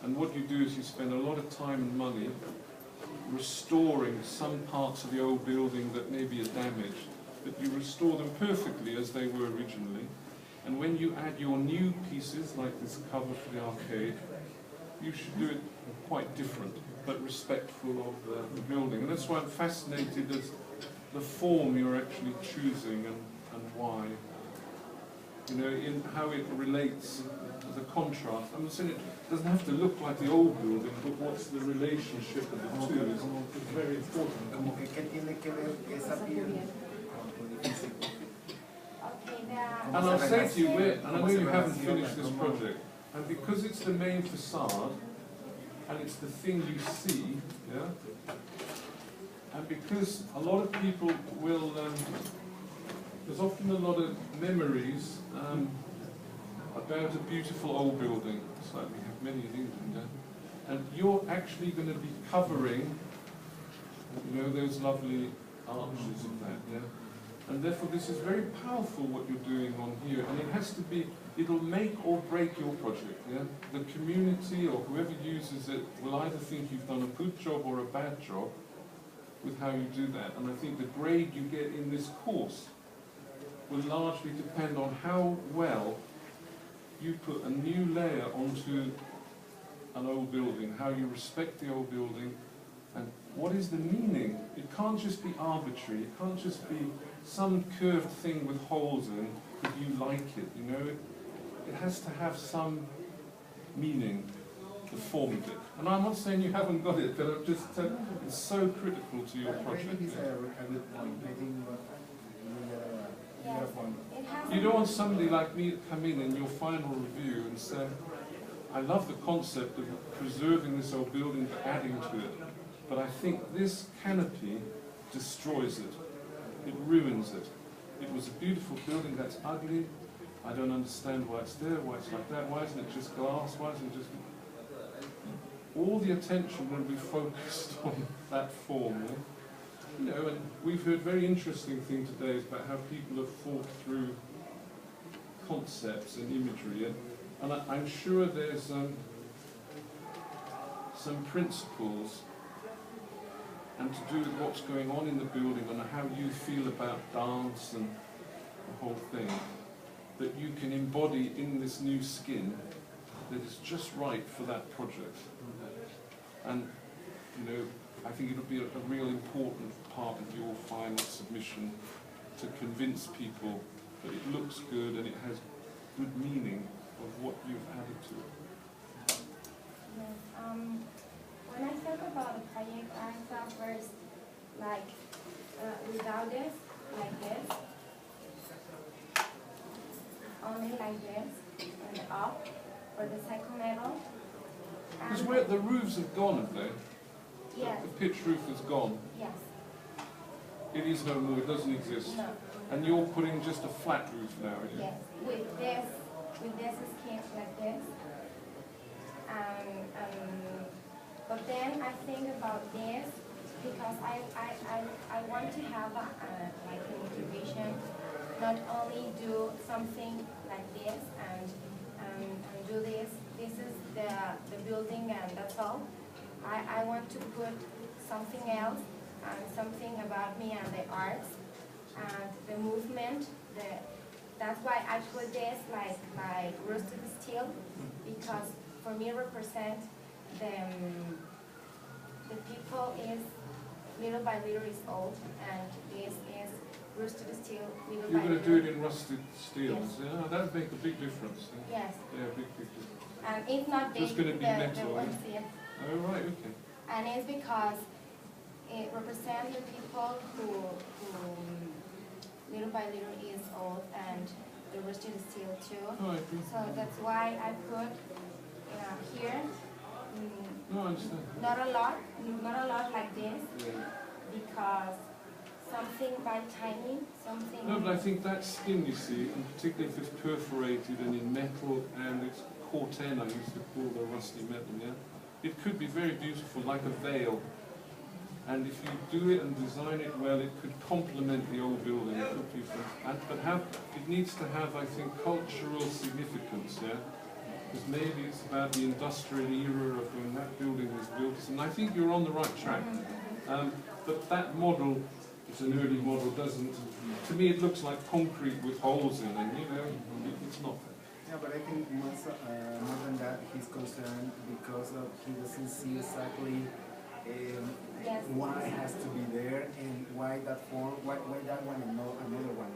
And what you do is you spend a lot of time and money restoring some parts of the old building that maybe are damaged, but you restore them perfectly as they were originally. And when you add your new pieces, like this cover for the arcade, you should do it quite different, but respectful of the building. And that's why I'm fascinated as the form you're actually choosing and why. You know, in how it relates as a contrast. I'm saying it doesn't have to look like the old building, but what's the relationship of the two is very important. Como que qué tiene que ver esa piel con tu edificio. And I'll say to you, and I know you haven't finished this project, and because it's the main facade, and it's the thing you see, yeah, and because a lot of people will, there's often a lot of memories about a beautiful old building, it's like we have many in England, yeah? And you're actually going to be covering, you know, those lovely arches of that, yeah? And therefore this is very powerful what you're doing on here, and it has to be, it'll make or break your project, yeah? The community or whoever uses it will either think you've done a good job or a bad job with how you do that. And I think the grade you get in this course will largely depend on how well you put a new layer onto an old building, how you respect the old building, and what is the meaning. It can't just be arbitrary, it can't just be some curved thing with holes in because you like it, you know. It has to have some meaning, the form of it. And I'm not saying you haven't got it, but I'm just it's so critical to your project. I think it's a good point. I think you don't want somebody like me to come in your final review and say, I love the concept of preserving this old building but adding to it, but I think this canopy destroys it. It ruins it. It was a beautiful building that's ugly. I don't understand why it's there, why it's like that, why isn't it just glass, why isn't it just... All the attention will be focused on that form. Yeah? You know, and we've heard very interesting things today about how people have thought through concepts and imagery, and I'm sure there's some principles and to do with what's going on in the building and how you feel about dance and the whole thing that you can embody in this new skin that is just right for that project. And you know, I think it'll be a real important part of your final submission to convince people that it looks good and it has good meaning of what you've added to it. Yes, when I thought about the project, I thought first, like, without this, like this, only like this, and up, for the second level. Because where the roofs have gone, have they? Yes. The pitch roof is gone. Yes. It is no more, it doesn't exist. No. And you're putting just a flat roof now, are you? Yes, with this skin like this. But then I think about this because I want to have like a motivation, not only do something like this and do this. This is the building and that's all. I want to put something else and something about me and the arts and the movement. That's why I put this like roasted steel, because for me represent the people is little by little is old, and this is roasted steel little by little. You're going to do it in rusted steels. Yes. Yeah, that would make a big difference. Yeah? Yes. Yeah, big difference. And it's not big, Just going to be metal. the one steel. Oh, right, okay. And it's because it represents the people who little by little is old, and the roasted steel too. Oh, I agree. So that's why I put here. No, I understand. Not a lot like this, because something by tiny, something. No, but I think that skin you see, and particularly if it's perforated and in metal and it's corten, I used to call the rusty metal, yeah? It could be very beautiful, like a veil. And if you do it and design it well, it could complement the old building. It could be but it needs to have, I think, cultural significance, yeah? because maybe it's about the industrial era of when that building was built, and I think you're on the right track. But that model, it's an early model, doesn't, to me it looks like concrete with holes in, and you know, it's not. Yeah, but I think more than that, he's concerned because he doesn't see exactly why it has to be there and why that form, why that one and not another one.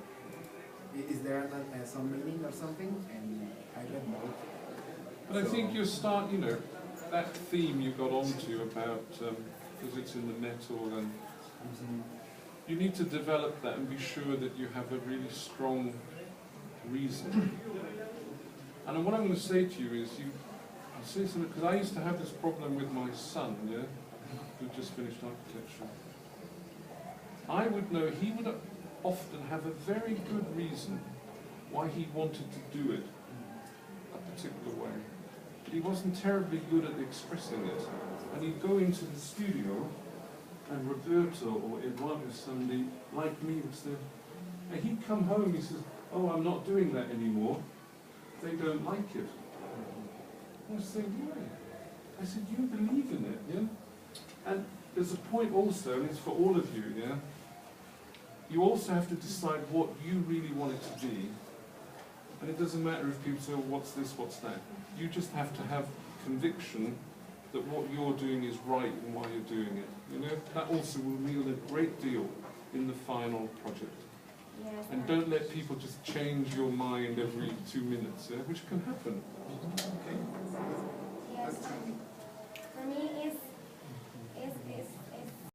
Is there some meaning or something? And I don't know. But I think you start, you know, that theme you got onto about because it's in the metal, and you need to develop that and be sure that you have a really strong reason. And what I'm going to say to you is, I'll say something, because I used to have this problem with my son, yeah, who just finished architecture. I would know he would often have a very good reason why he wanted to do it a particular way. He wasn't terribly good at expressing it. And he'd go into the studio, and Roberto or Eduardo, somebody like me, would say, and he'd come home, he says, oh, I'm not doing that anymore. They don't like it. I was saying, why? I said, you believe in it, yeah? And there's a point also, and it's for all of you, yeah? You also have to decide what you really want it to be. And it doesn't matter if people say, oh, what's this, what's that. You just have to have conviction that what you're doing is right and why you're doing it. You know, that also will mean a great deal in the final project. Yes, and don't let people just change your mind every 2 minutes, which can happen. Okay. Yes, for me, it's